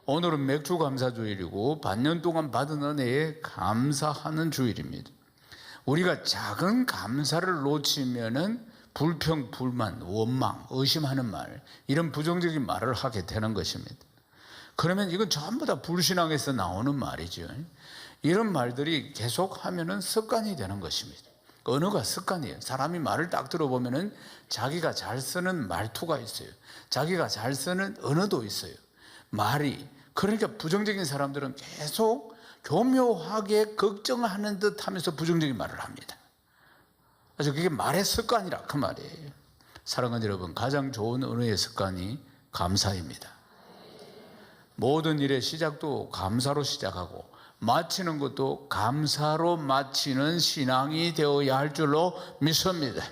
오늘은 맥주 감사 주일이고 반년 동안 받은 은혜에 감사하는 주일입니다. 우리가 작은 감사를 놓치면은 불평, 불만, 원망, 의심하는 말, 이런 부정적인 말을 하게 되는 것입니다. 그러면 이건 전부 다 불신앙에서 나오는 말이죠. 이런 말들이 계속 하면은 습관이 되는 것입니다. 언어가 습관이에요. 사람이 말을 딱 들어보면은 자기가 잘 쓰는 말투가 있어요. 자기가 잘 쓰는 언어도 있어요. 말이. 그러니까 부정적인 사람들은 계속 교묘하게 걱정하는 듯 하면서 부정적인 말을 합니다. 그래서 그게 말의 습관이라 그 말이에요. 사랑하는 여러분, 가장 좋은 언어의 습관이 감사입니다. 모든 일의 시작도 감사로 시작하고 마치는 것도 감사로 마치는 신앙이 되어야 할 줄로 믿습니다.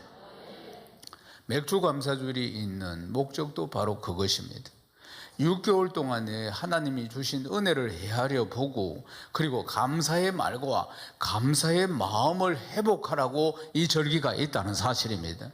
맥주 감사주일이 있는 목적도 바로 그것입니다. 6개월 동안에 하나님이 주신 은혜를 헤아려 보고 그리고 감사의 말과 감사의 마음을 회복하라고 이 절기가 있다는 사실입니다.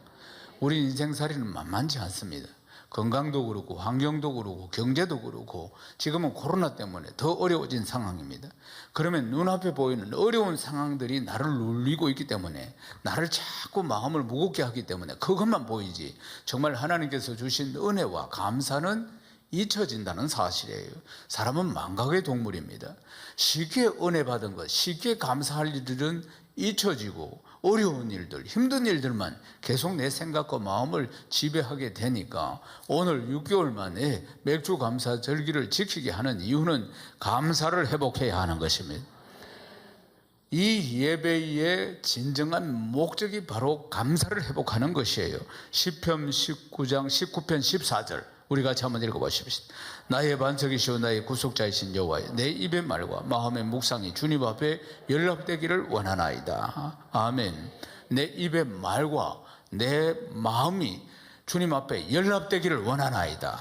우리 인생살이는 만만치 않습니다. 건강도 그렇고 환경도 그렇고 경제도 그렇고 지금은 코로나 때문에 더 어려워진 상황입니다. 그러면 눈앞에 보이는 어려운 상황들이 나를 눌리고 있기 때문에 나를 자꾸 마음을 무겁게 하기 때문에 그것만 보이지 정말 하나님께서 주신 은혜와 감사는 잊혀진다는 사실이에요. 사람은 망각의 동물입니다. 쉽게 은혜 받은 것, 쉽게 감사할 일들은 잊혀지고 어려운 일들, 힘든 일들만 계속 내 생각과 마음을 지배하게 되니까 오늘 6개월 만에 맥주 감사 절기를 지키게 하는 이유는 감사를 회복해야 하는 것입니다. 이 예배의 진정한 목적이 바로 감사를 회복하는 것이에요. 시편 19장 19편 14절 우리 같이 한번 읽어보십시오. 나의 반석이시오 나의 구속자이신 여호와여 내 입의 말과 마음의 묵상이 주님 앞에 연락되기를 원하나이다. 아멘. 내 입의 말과 내 마음이 주님 앞에 연락되기를 원하나이다.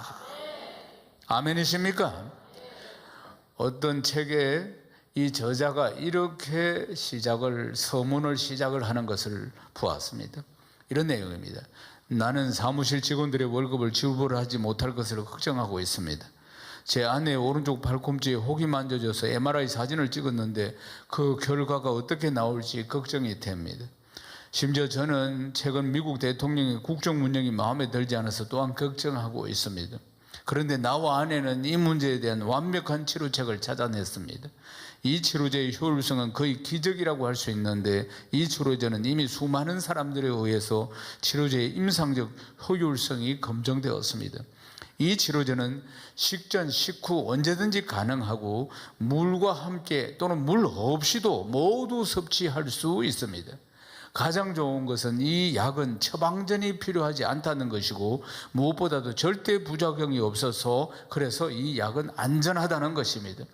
아멘이십니까? 어떤 책에 이 저자가 이렇게 서문을 시작을 하는 것을 보았습니다. 이런 내용입니다. 나는 사무실 직원들의 월급을 지불하지 못할 것을 걱정하고 있습니다. 제 아내의 오른쪽 팔꿈치에 혹이 만져져서 MRI 사진을 찍었는데 그 결과가 어떻게 나올지 걱정이 됩니다. 심지어 저는 최근 미국 대통령의 국정운영이 마음에 들지 않아서 또한 걱정하고 있습니다. 그런데 나와 아내는 이 문제에 대한 완벽한 치료책을 찾아냈습니다. 이 치료제의 효율성은 거의 기적이라고 할 수 있는데 이 치료제는 이미 수많은 사람들에 의해서 치료제의 임상적 효율성이 검증되었습니다. 이 치료제는 식전, 식후 언제든지 가능하고 물과 함께 또는 물 없이도 모두 섭취할 수 있습니다. 가장 좋은 것은 이 약은 처방전이 필요하지 않다는 것이고 무엇보다도 절대 부작용이 없어서 그래서 이 약은 안전하다는 것입니다.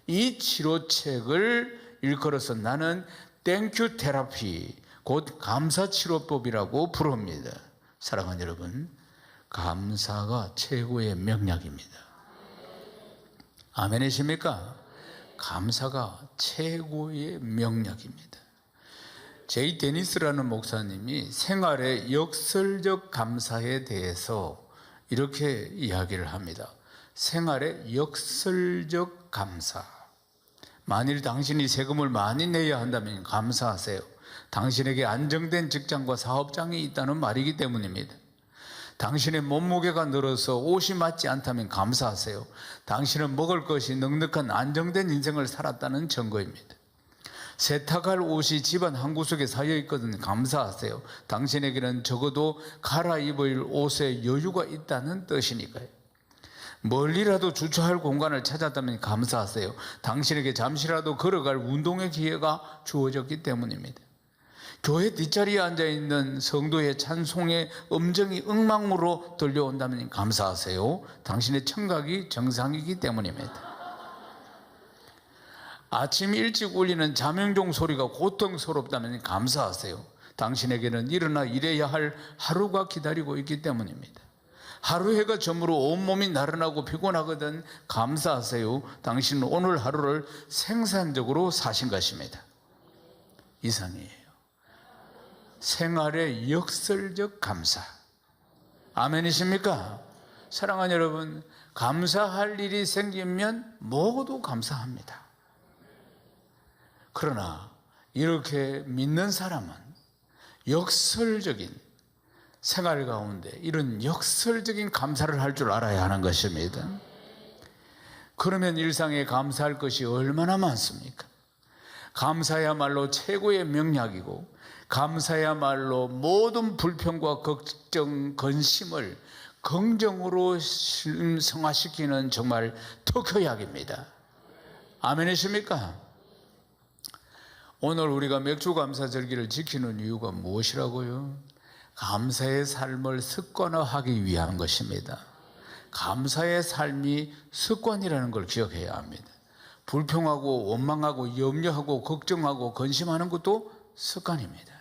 이 치료책을 일컬어서 나는 땡큐 테라피, 곧 감사치료법이라고 부릅니다. 사랑하는 여러분, 감사가 최고의 명약입니다. 아멘이십니까? 감사가 최고의 명약입니다. 제이 데니스라는 목사님이 생활의 역설적 감사에 대해서 이렇게 이야기를 합니다. 생활의 역설적 감사. 만일 당신이 세금을 많이 내야 한다면 감사하세요. 당신에게 안정된 직장과 사업장이 있다는 말이기 때문입니다. 당신의 몸무게가 늘어서 옷이 맞지 않다면 감사하세요. 당신은 먹을 것이 넉넉한 안정된 인생을 살았다는 증거입니다. 세탁할 옷이 집안 한 구석에 쌓여 있거든 감사하세요. 당신에게는 적어도 갈아입을 옷에 여유가 있다는 뜻이니까요. 멀리라도 주차할 공간을 찾았다면 감사하세요. 당신에게 잠시라도 걸어갈 운동의 기회가 주어졌기 때문입니다. 교회 뒷자리에 앉아있는 성도의 찬송의 음정이 음악으로 들려온다면 감사하세요. 당신의 청각이 정상이기 때문입니다. 아침 일찍 울리는 자명종 소리가 고통스럽다면 감사하세요. 당신에게는 일어나 일해야 할 하루가 기다리고 있기 때문입니다. 하루 해가 저물어 온몸이 나른하고 피곤하거든 감사하세요. 당신은 오늘 하루를 생산적으로 사신 것입니다. 이상이에요. 생활의 역설적 감사. 아멘이십니까? 사랑하는 여러분, 감사할 일이 생기면 모두 감사합니다. 그러나 이렇게 믿는 사람은 역설적인 생활 가운데 이런 역설적인 감사를 할 줄 알아야 하는 것입니다. 그러면 일상에 감사할 것이 얼마나 많습니까? 감사야말로 최고의 명약이고, 감사야말로 모든 불평과 걱정, 근심을 긍정으로 승화시키는 정말 특효약입니다. 아멘이십니까? 오늘 우리가 맥주감사절기를 지키는 이유가 무엇이라고요? 감사의 삶을 습관화하기 위한 것입니다. 감사의 삶이 습관이라는 걸 기억해야 합니다. 불평하고 원망하고 염려하고 걱정하고 근심하는 것도 습관입니다.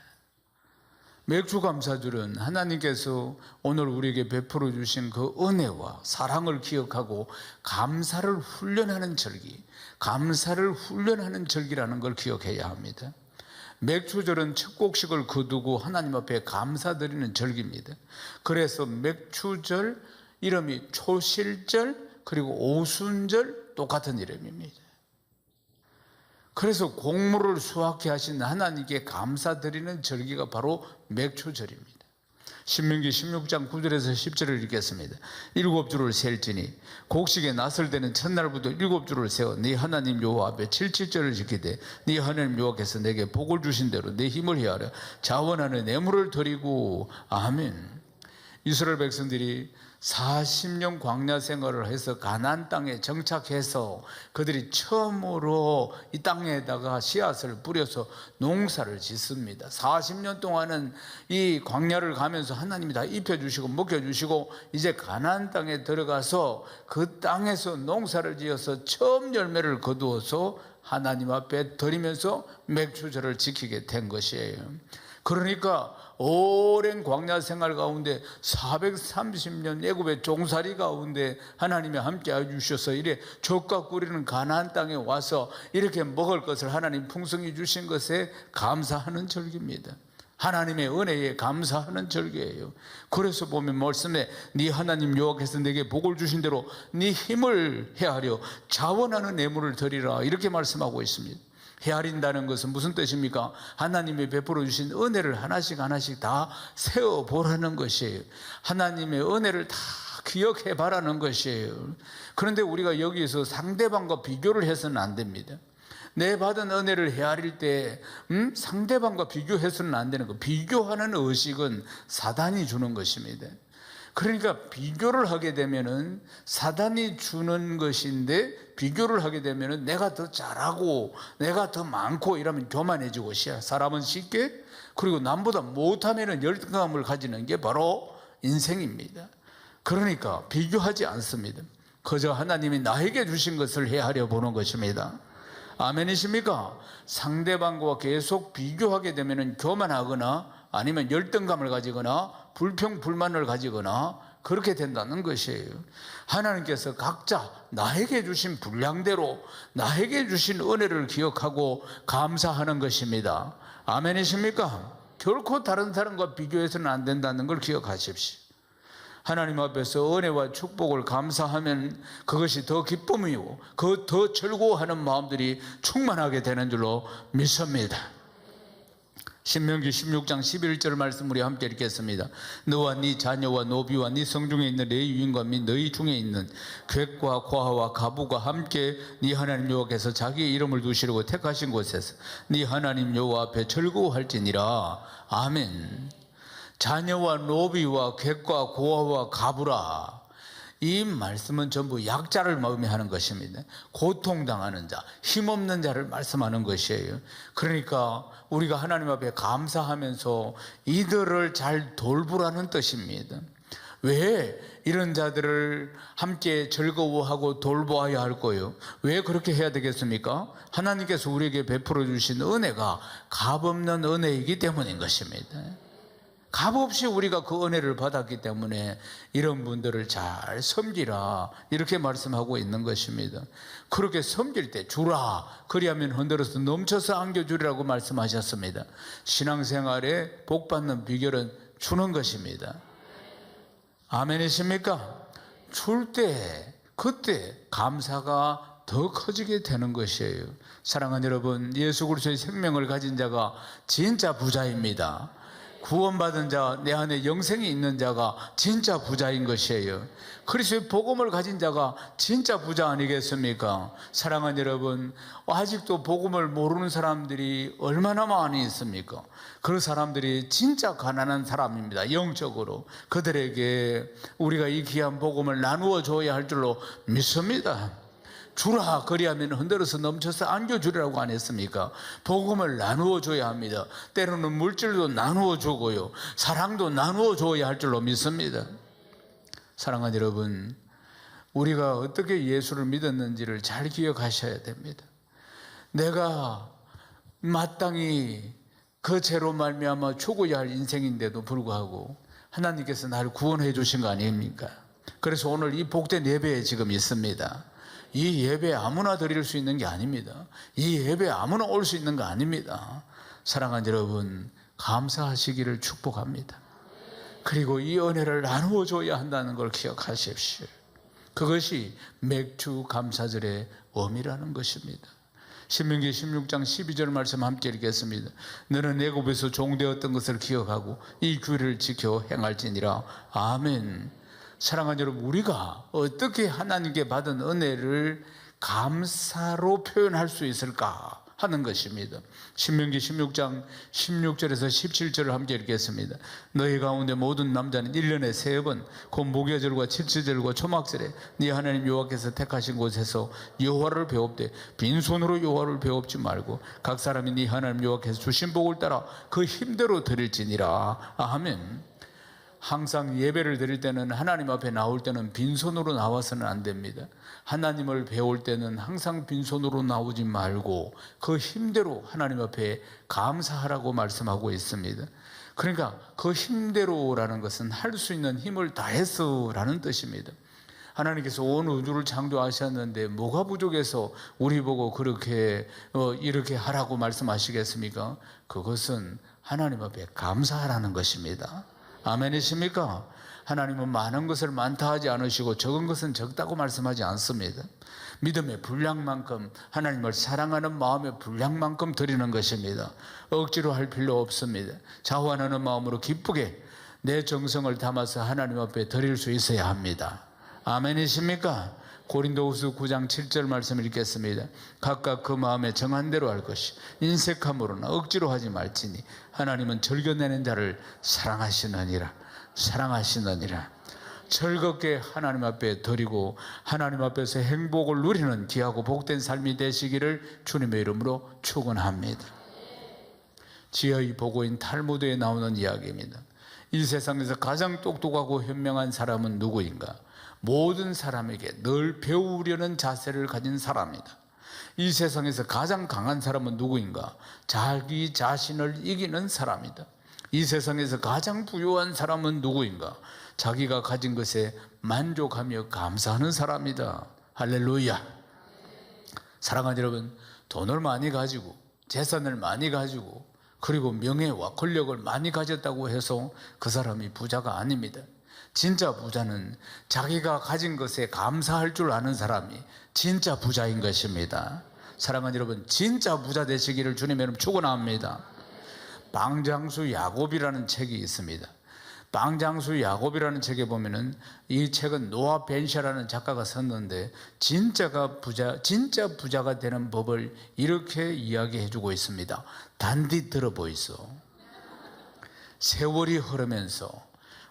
맥주감사절은 하나님께서 오늘 우리에게 베풀어 주신 그 은혜와 사랑을 기억하고 감사를 훈련하는 절기, 감사를 훈련하는 절기라는 걸 기억해야 합니다. 맥주절은 첫 곡식을 거두고 하나님 앞에 감사드리는 절기입니다. 그래서 맥주절 이름이 초실절 그리고 오순절 똑같은 이름입니다. 그래서 곡물을 수확케 하신 하나님께 감사드리는 절기가 바로 맥주절입니다. 신명기 16장 9절에서 10절을 읽겠습니다. 7주를 셀지니 곡식에 낫을 때는 첫날부터 7주를 세워 네 하나님 여호와 앞에 77절을 지키되 네 하나님 여호와께서 내게 복을 주신 대로 내 힘을 헤아려 자원하는 예물을 드리고. 아멘. 이스라엘 백성들이 40년 광야 생활을 해서 가나안 땅에 정착해서 그들이 처음으로 이 땅에다가 씨앗을 뿌려서 농사를 짓습니다. 40년 동안은 이 광야를 가면서 하나님이 다 입혀주시고 먹여주시고 이제 가나안 땅에 들어가서 그 땅에서 농사를 지어서 처음 열매를 거두어서 하나님 앞에 드리면서 맥주절을 지키게 된 것이에요. 그러니까 오랜 광야 생활 가운데 430년 애굽의 종살이 가운데 하나님이 함께 해주셔서 이래 젖과 꿀이는 가나안 땅에 와서 이렇게 먹을 것을 하나님 풍성히 주신 것에 감사하는 절기입니다. 하나님의 은혜에 감사하는 절기예요. 그래서 보면 말씀에 네 하나님 여호와께서 내게 복을 주신 대로 네 힘을 헤아려 자원하는 예물을 드리라 이렇게 말씀하고 있습니다. 헤아린다는 것은 무슨 뜻입니까? 하나님이 베풀어 주신 은혜를 하나씩 하나씩 다 세어보라는 것이에요. 하나님의 은혜를 다 기억해 바라는 것이에요. 그런데 우리가 여기에서 상대방과 비교를 해서는 안 됩니다. 내 받은 은혜를 헤아릴 때 상대방과 비교해서는 안 되는 거. 비교하는 의식은 사단이 주는 것입니다. 그러니까 비교를 하게 되면은 사단이 주는 것인데, 비교를 하게 되면은 내가 더 잘하고 내가 더 많고 이러면 교만해지고 사람은 쉽게, 그리고 남보다 못하면은 열등감을 가지는 게 바로 인생입니다. 그러니까 비교하지 않습니다. 그저 하나님이 나에게 주신 것을 헤아려 보는 것입니다. 아멘이십니까? 상대방과 계속 비교하게 되면은 교만하거나 아니면 열등감을 가지거나 불평 불만을 가지거나 그렇게 된다는 것이에요. 하나님께서 각자 나에게 주신 분량대로 나에게 주신 은혜를 기억하고 감사하는 것입니다. 아멘이십니까? 결코 다른 사람과 비교해서는 안 된다는 걸 기억하십시오. 하나님 앞에서 은혜와 축복을 감사하면 그것이 더 기쁨이고 그 더 즐거워하는 마음들이 충만하게 되는 줄로 믿습니다. 신명기 16장 11절 말씀 우리 함께 읽겠습니다. 너와 네 자녀와 노비와 네 성중에 있는 네 유인과 및 너희 중에 있는 객과 고아와 가부가 함께 네 하나님 여호와께서 자기의 이름을 두시려고 택하신 곳에서 네 하나님 여호와 앞에 즐거워할지니라. 아멘. 자녀와 노비와 객과 고아와 가부라. 이 말씀은 전부 약자를 마음에 것입니다. 고통당하는 자, 힘없는 자를 말씀하는 것이에요. 그러니까 우리가 하나님 앞에 감사하면서 이들을 잘 돌보라는 뜻입니다. 왜 이런 자들을 함께 즐거워하고 돌보아야 할 거예요? 왜 그렇게 해야 되겠습니까? 하나님께서 우리에게 베풀어 주신 은혜가 값없는 은혜이기 때문인 것입니다. 값없이 우리가 그 은혜를 받았기 때문에 이런 분들을 잘 섬기라 이렇게 말씀하고 있는 것입니다. 그렇게 섬길 때 주라, 그리하면 흔들어서 넘쳐서 안겨주리라고 말씀하셨습니다. 신앙생활에 복받는 비결은 주는 것입니다. 아멘이십니까? 줄 때 그때 감사가 더 커지게 되는 것이에요. 사랑하는 여러분, 예수 그리스도의 생명을 가진 자가 진짜 부자입니다. 구원받은 자, 내 안에 영생이 있는 자가 진짜 부자인 것이에요. 그리스도의 복음을 가진 자가 진짜 부자 아니겠습니까? 사랑하는 여러분, 아직도 복음을 모르는 사람들이 얼마나 많이 있습니까? 그 사람들이 진짜 가난한 사람입니다. 영적으로. 그들에게 우리가 이 귀한 복음을 나누어 줘야 할 줄로 믿습니다. 주라 그리하면 흔들어서 넘쳐서 안겨주리라고 안 했습니까? 복음을 나누어 줘야 합니다. 때로는 물질도 나누어 주고요, 사랑도 나누어 줘야 할 줄로 믿습니다. 사랑하는 여러분, 우리가 어떻게 예수를 믿었는지를 잘 기억하셔야 됩니다. 내가 마땅히 그 죄로 말미암아 죽어야 할 인생인데도 불구하고 하나님께서 나를 구원해 주신 거 아닙니까? 그래서 오늘 이 복된 예배에 지금 있습니다. 이 예배 아무나 드릴 수 있는 게 아닙니다. 이 예배 아무나 올 수 있는 거 아닙니다. 사랑하는 여러분, 감사하시기를 축복합니다. 그리고 이 은혜를 나누어 줘야 한다는 걸 기억하십시오. 그것이 맥주 감사절의 의미라는 것입니다. 신명기 16장 12절 말씀 함께 읽겠습니다. 너는 애굽에서 종되었던 것을 기억하고 이 규례를 지켜 행할지니라. 아멘. 사랑하는 여러분, 우리가 어떻게 하나님께 받은 은혜를 감사로 표현할 수 있을까 하는 것입니다. 신명기 16장 16절에서 17절을 함께 읽겠습니다. 너희 가운데 모든 남자는 1년에 3번 곧 무교절과 칠칠절과 초막절에 네 하나님 여호와께서 택하신 곳에서 여호와를 배웁되 빈손으로 여호와를 배웁지 말고 각 사람이 네 하나님 여호와께서 주신 복을 따라 그 힘대로 드릴지니라. 아멘. 항상 예배를 드릴 때는, 하나님 앞에 나올 때는 빈손으로 나와서는 안 됩니다. 하나님을 배울 때는 항상 빈손으로 나오지 말고 그 힘대로 하나님 앞에 감사하라고 말씀하고 있습니다. 그러니까 그 힘대로라는 것은 할 수 있는 힘을 다해서라는 뜻입니다. 하나님께서 온 우주를 창조하셨는데 뭐가 부족해서 우리 보고 그렇게 이렇게 하라고 말씀하시겠습니까? 그것은 하나님 앞에 감사하라는 것입니다. 아멘이십니까? 하나님은 많은 것을 많다 하지 않으시고 적은 것은 적다고 말씀하지 않습니다. 믿음의 분량만큼, 하나님을 사랑하는 마음의 분량만큼 드리는 것입니다. 억지로 할 필요 없습니다. 자원하는 마음으로 기쁘게 내 정성을 담아서 하나님 앞에 드릴 수 있어야 합니다. 아멘이십니까? 고린도후서 9장 7절 말씀 읽겠습니다. 각각 그 마음에 정한 대로 할 것이 인색함으로나 억지로 하지 말지니 하나님은 즐겨내는 자를 사랑하시느니라. 즐겁게 하나님 앞에 드리고 하나님 앞에서 행복을 누리는 귀하고 복된 삶이 되시기를 주님의 이름으로 축원합니다. 지혜의 보고인 탈무드에 나오는 이야기입니다. 이 세상에서 가장 똑똑하고 현명한 사람은 누구인가? 모든 사람에게 늘 배우려는 자세를 가진 사람이다. 이 세상에서 가장 강한 사람은 누구인가? 자기 자신을 이기는 사람이다. 이 세상에서 가장 부유한 사람은 누구인가? 자기가 가진 것에 만족하며 감사하는 사람이다. 할렐루야. 사랑하는 여러분, 돈을 많이 가지고 재산을 많이 가지고 그리고 명예와 권력을 많이 가졌다고 해서 그 사람이 부자가 아닙니다. 진짜 부자는 자기가 가진 것에 감사할 줄 아는 사람이 진짜 부자인 것입니다. 사랑하는 여러분, 진짜 부자 되시기를 주님의 이름으로 축원합니다. 방장수 야곱이라는 책이 있습니다. 방장수 야곱이라는 책에 보면은, 이 책은 노아 벤샤라는 작가가 썼는데 진짜 부자가 되는 법을 이렇게 이야기해 주고 있습니다. 단디 들어보이소. 세월이 흐르면서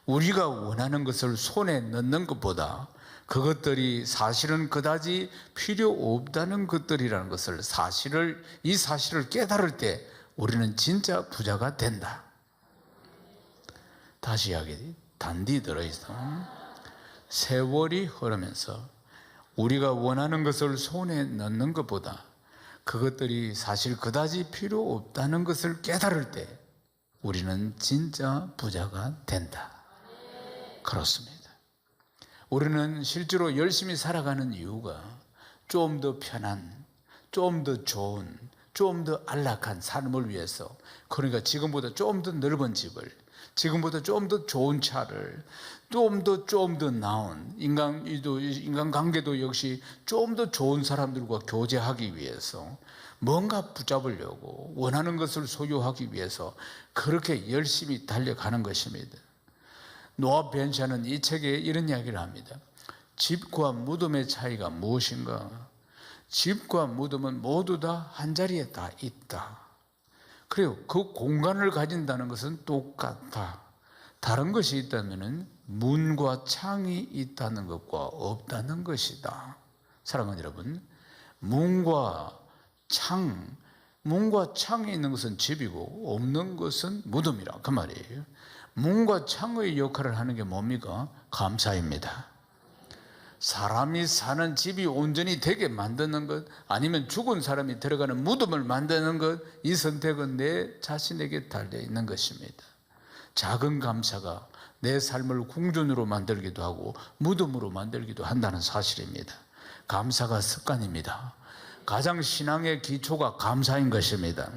우리가 원하는 것을 손에 넣는 것보다 그것들이 사실은 그다지 필요 없다는 것들이라는 것을, 이 사실을 깨달을 때 우리는 진짜 부자가 된다. 다시 이야기, 단디 들어있어. 세월이 흐르면서 우리가 원하는 것을 손에 넣는 것보다 그것들이 사실 그다지 필요 없다는 것을 깨달을 때 우리는 진짜 부자가 된다. 그렇습니다. 우리는 실제로 열심히 살아가는 이유가 좀 더 편한, 좀 더 좋은, 좀 더 안락한 삶을 위해서, 그러니까 지금보다 좀 더 넓은 집을, 지금보다 좀 더 좋은 차를, 좀 더 나은 인간관계도 역시 좀 더 좋은 사람들과 교제하기 위해서 뭔가 붙잡으려고 원하는 것을 소유하기 위해서 그렇게 열심히 달려가는 것입니다. 노아 벤샤는 이 책에 이런 이야기를 합니다. 집과 무덤의 차이가 무엇인가? 집과 무덤은 모두 다 한자리에 다 있다. 그리고 그 공간을 가진다는 것은 똑같다. 다른 것이 있다면 문과 창이 있다는 것과 없다는 것이다. 사랑하는 여러분, 문과 창이 있는 것은 집이고 없는 것은 무덤이라 그 말이에요. 문과 창의 역할을 하는 게 뭡니까? 감사입니다. 사람이 사는 집이 온전히 되게 만드는 것, 아니면 죽은 사람이 들어가는 무덤을 만드는 것, 이 선택은 내 자신에게 달려 있는 것입니다. 작은 감사가 내 삶을 궁전으로 만들기도 하고 무덤으로 만들기도 한다는 사실입니다. 감사가 습관입니다. 가장 신앙의 기초가 감사인 것입니다.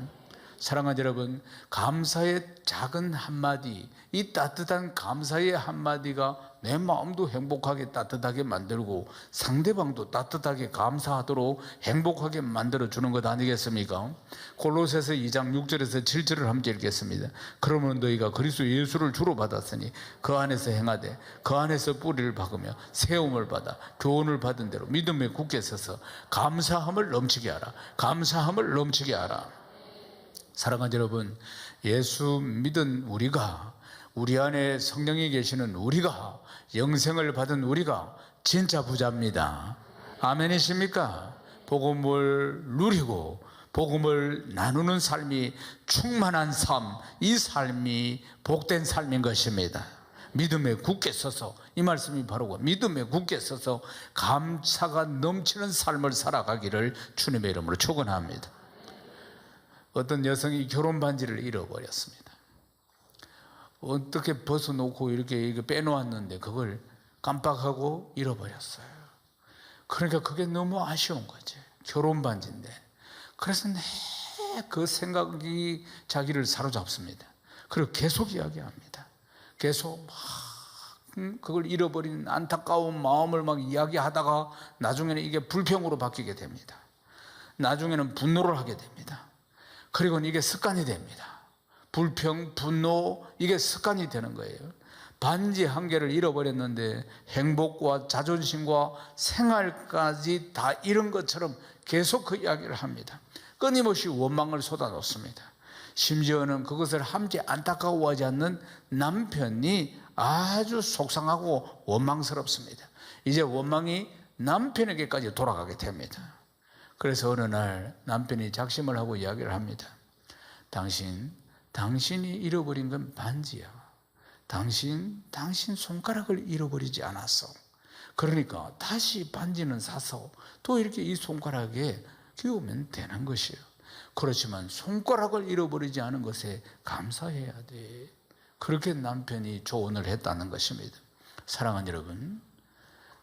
사랑하는 여러분, 감사의 작은 한마디, 이 따뜻한 감사의 한마디가 내 마음도 행복하게 따뜻하게 만들고 상대방도 따뜻하게 감사하도록 행복하게 만들어주는 것 아니겠습니까? 골로새서 2장 6절에서 7절을 함께 읽겠습니다. 그러면 너희가 그리스도 예수를 주로 받았으니 그 안에서 행하되 그 안에서 뿌리를 박으며 세움을 받아 교훈을 받은 대로 믿음에 굳게 서서 감사함을 넘치게 하라. 감사함을 넘치게 하라. 사랑하는 여러분, 예수 믿은 우리가, 우리 안에 성령이 계시는 우리가, 영생을 받은 우리가 진짜 부자입니다. 아멘이십니까? 복음을 누리고 복음을 나누는 삶이 충만한 삶, 이 삶이 복된 삶인 것입니다. 믿음에 굳게 서서, 이 말씀이 바로 믿음에 굳게 서서 감사가 넘치는 삶을 살아가기를 주님의 이름으로 축원합니다. 어떤 여성이 결혼 반지를 잃어버렸습니다. 어떻게 벗어놓고 이렇게 빼놓았는데 그걸 깜빡하고 잃어버렸어요. 그러니까 그게 너무 아쉬운 거지. 결혼 반지인데. 그래서 그 생각이 자기를 사로잡습니다. 그리고 계속 이야기합니다. 계속 막 그걸 잃어버린 안타까운 마음을 막 이야기하다가 나중에는 이게 불평으로 바뀌게 됩니다. 나중에는 분노를 하게 됩니다. 그리고 이게 습관이 됩니다. 불평, 분노, 이게 습관이 되는 거예요. 반지 한 개를 잃어버렸는데 행복과 자존심과 생활까지 다 잃은 것처럼 계속 그 이야기를 합니다. 끊임없이 원망을 쏟아놓습니다. 심지어는 그것을 함께 안타까워하지 않는 남편이 아주 속상하고 원망스럽습니다. 이제 원망이 남편에게까지 돌아가게 됩니다. 그래서 어느 날 남편이 작심을 하고 이야기를 합니다. 당신이 잃어버린 건 반지야. 당신 손가락을 잃어버리지 않았어. 그러니까 다시 반지는 사서 또 이렇게 이 손가락에 끼우면 되는 것이에요. 그렇지만 손가락을 잃어버리지 않은 것에 감사해야 돼. 그렇게 남편이 조언을 했다는 것입니다. 사랑하는 여러분,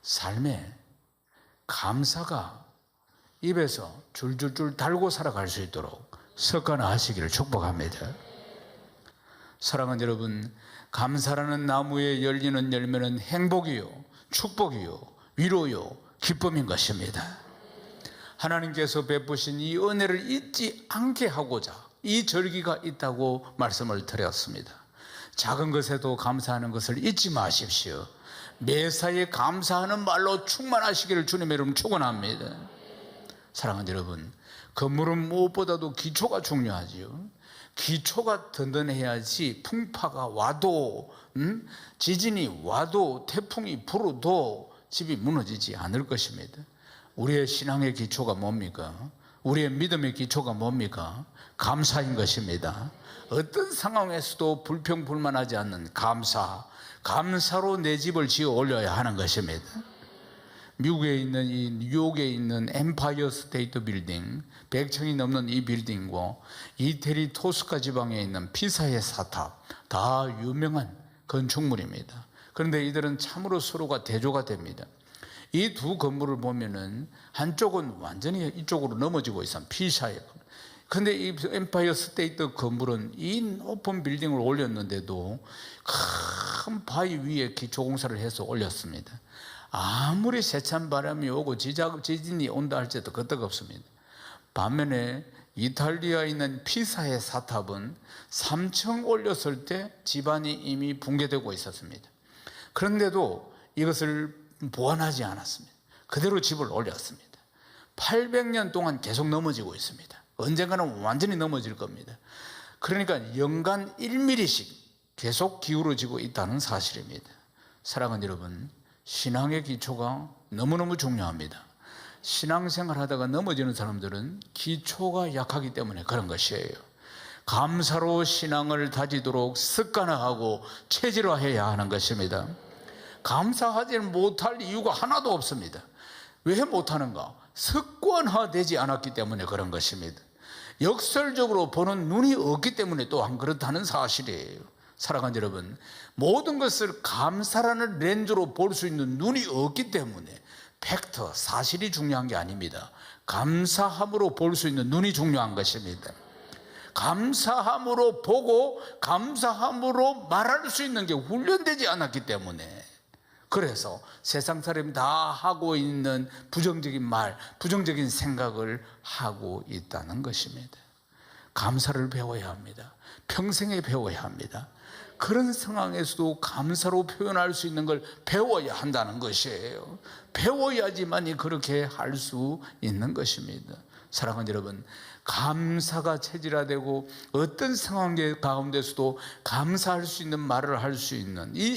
삶에 감사가 입에서 줄줄줄 달고 살아갈 수 있도록 습관화하시기를 축복합니다. 사랑하는 여러분, 감사라는 나무에 열리는 열매는 행복이요, 축복이요, 위로요, 기쁨인 것입니다. 하나님께서 베푸신 이 은혜를 잊지 않게 하고자 이 절기가 있다고 말씀을 드렸습니다. 작은 것에도 감사하는 것을 잊지 마십시오. 매사에 감사하는 말로 충만하시기를 주님의 이름으로 축원합니다. 사랑하는 여러분, 건물은 무엇보다도 기초가 중요하지요. 기초가 든든해야지 풍파가 와도 지진이 와도 태풍이 불어도 집이 무너지지 않을 것입니다. 우리의 신앙의 기초가 뭡니까? 우리의 믿음의 기초가 뭡니까? 감사인 것입니다. 어떤 상황에서도 불평불만하지 않는 감사로 내 집을 지어 올려야 하는 것입니다. 미국에 있는 이 뉴욕에 있는 엠파이어 스테이트 빌딩, 100층이 넘는 이 빌딩과 이태리 토스카 지방에 있는 피사의 사탑, 다 유명한 건축물입니다. 그런데 이들은 참으로 서로가 대조가 됩니다. 이 두 건물을 보면은 한쪽은 완전히 이쪽으로 넘어지고 있어요. 피사의 건물. 근데 이 엠파이어 스테이트 건물은 이 높은 빌딩을 올렸는데도 큰 바위 위에 기초공사를 해서 올렸습니다. 아무리 세찬 바람이 오고 지진이 온다 할지라도 끄떡없습니다. 반면에 이탈리아에 있는 피사의 사탑은 3층 올렸을 때 집안이 이미 붕괴되고 있었습니다. 그런데도 이것을 보완하지 않았습니다. 그대로 집을 올렸습니다. 800년 동안 계속 넘어지고 있습니다. 언젠가는 완전히 넘어질 겁니다. 그러니까 연간 1mm씩 계속 기울어지고 있다는 사실입니다. 사랑하는 여러분, 신앙의 기초가 너무너무 중요합니다. 신앙생활 하다가 넘어지는 사람들은 기초가 약하기 때문에 그런 것이에요. 감사로 신앙을 다지도록 습관화하고 체질화해야 하는 것입니다. 감사하지 못할 이유가 하나도 없습니다. 왜 못하는가? 습관화되지 않았기 때문에 그런 것입니다. 역설적으로 보는 눈이 없기 때문에 또한 그렇다는 사실이에요. 사랑하는 여러분, 모든 것을 감사라는 렌즈로 볼 수 있는 눈이 없기 때문에 팩트, 사실이 중요한 게 아닙니다. 감사함으로 볼 수 있는 눈이 중요한 것입니다. 감사함으로 보고 감사함으로 말할 수 있는 게 훈련되지 않았기 때문에, 그래서 세상 사람이 다 하고 있는 부정적인 말, 부정적인 생각을 하고 있다는 것입니다. 감사를 배워야 합니다. 평생에 배워야 합니다. 그런 상황에서도 감사로 표현할 수 있는 걸 배워야 한다는 것이에요. 배워야지만이 그렇게 할 수 있는 것입니다. 사랑하는 여러분, 감사가 체질화되고 어떤 상황 가운데서도 감사할 수 있는 말을 할 수 있는 이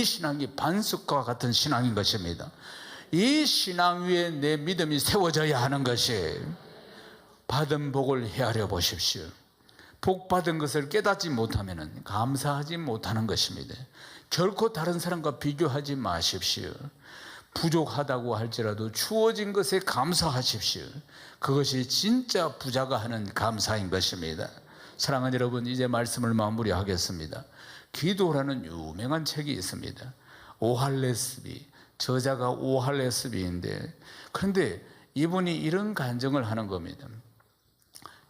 신앙이 반석과 같은 신앙인 것입니다. 이 신앙 위에 내 믿음이 세워져야 하는 것이에요. 받은 복을 헤아려 보십시오. 복 받은 것을 깨닫지 못하면 감사하지 못하는 것입니다. 결코 다른 사람과 비교하지 마십시오. 부족하다고 할지라도 주어진 것에 감사하십시오. 그것이 진짜 부자가 하는 감사인 것입니다. 사랑하는 여러분, 이제 말씀을 마무리하겠습니다. 기도라는 유명한 책이 있습니다. 오할레스비, 저자가 오할레스비인데, 그런데 이분이 이런 간증을 하는 겁니다.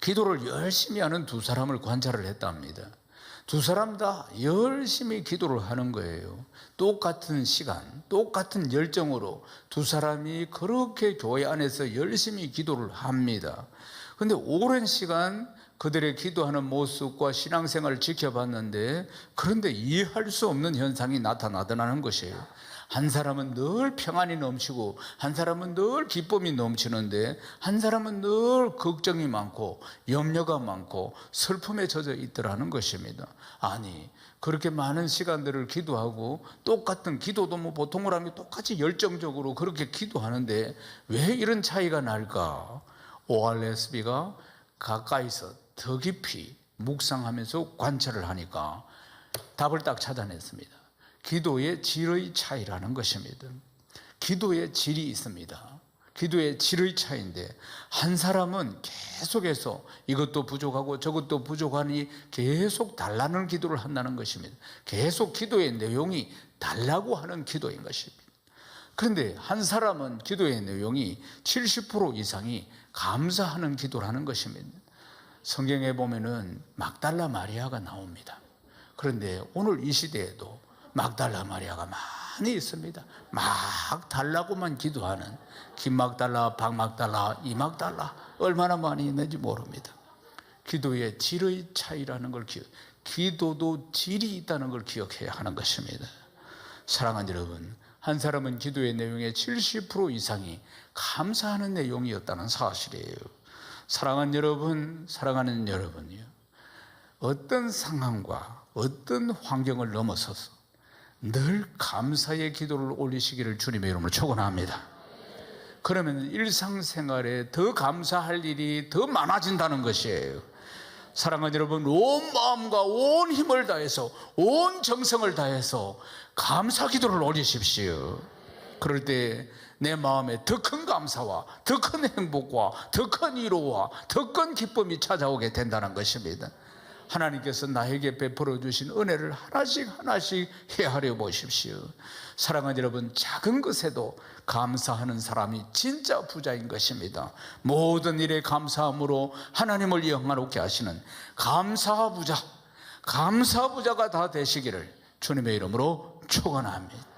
기도를 열심히 하는 두 사람을 관찰을 했답니다. 두 사람 다 열심히 기도를 하는 거예요. 똑같은 시간, 똑같은 열정으로 두 사람이 그렇게 교회 안에서 열심히 기도를 합니다. 그런데 오랜 시간 그들의 기도하는 모습과 신앙생활을 지켜봤는데, 그런데 이해할 수 없는 현상이 나타나더라는 것이에요. 한 사람은 늘 평안이 넘치고 한 사람은 늘 기쁨이 넘치는데, 한 사람은 늘 걱정이 많고 염려가 많고 슬픔에 젖어 있더라는 것입니다. 아니, 그렇게 많은 시간들을 기도하고 똑같은 기도도 뭐 보통으로 하면 똑같이 열정적으로 그렇게 기도하는데 왜 이런 차이가 날까? 오할레스비가 가까이서 더 깊이 묵상하면서 관찰을 하니까 답을 딱 찾아냈습니다. 기도의 질의 차이라는 것입니다. 기도의 질이 있습니다. 기도의 질의 차이인데, 한 사람은 계속해서 이것도 부족하고 저것도 부족하니 계속 달라는 기도를 한다는 것입니다. 계속 기도의 내용이 달라고 하는 기도인 것입니다. 그런데 한 사람은 기도의 내용이 70% 이상이 감사하는 기도라는 것입니다. 성경에 보면은 막달라 마리아가 나옵니다. 그런데 오늘 이 시대에도 막달라 마리아가 많이 있습니다. 막 달라고만 기도하는 김막달라, 박막달라, 이막달라 얼마나 많이 있는지 모릅니다. 기도의 질의 차이라는 걸 기도도 질이 있다는 걸 기억해야 하는 것입니다. 사랑하는 여러분, 한 사람은 기도의 내용의 70% 이상이 감사하는 내용이었다는 사실이에요. 사랑하는 여러분, 사랑하는 여러분이요, 어떤 상황과 어떤 환경을 넘어서서 늘 감사의 기도를 올리시기를 주님의 이름으로 축원합니다. 그러면 일상생활에 더 감사할 일이 더 많아진다는 것이에요. 사랑하는 여러분, 온 마음과 온 힘을 다해서, 온 정성을 다해서 감사 기도를 올리십시오. 그럴 때 내 마음에 더 큰 감사와 더 큰 행복과 더 큰 위로와 더 큰 기쁨이 찾아오게 된다는 것입니다. 하나님께서 나에게 베풀어 주신 은혜를 하나씩 하나씩 헤아려 보십시오. 사랑하는 여러분, 작은 것에도 감사하는 사람이 진짜 부자인 것입니다. 모든 일에 감사함으로 하나님을 영화롭게 하시는 감사 부자가 다 되시기를 주님의 이름으로 축원합니다.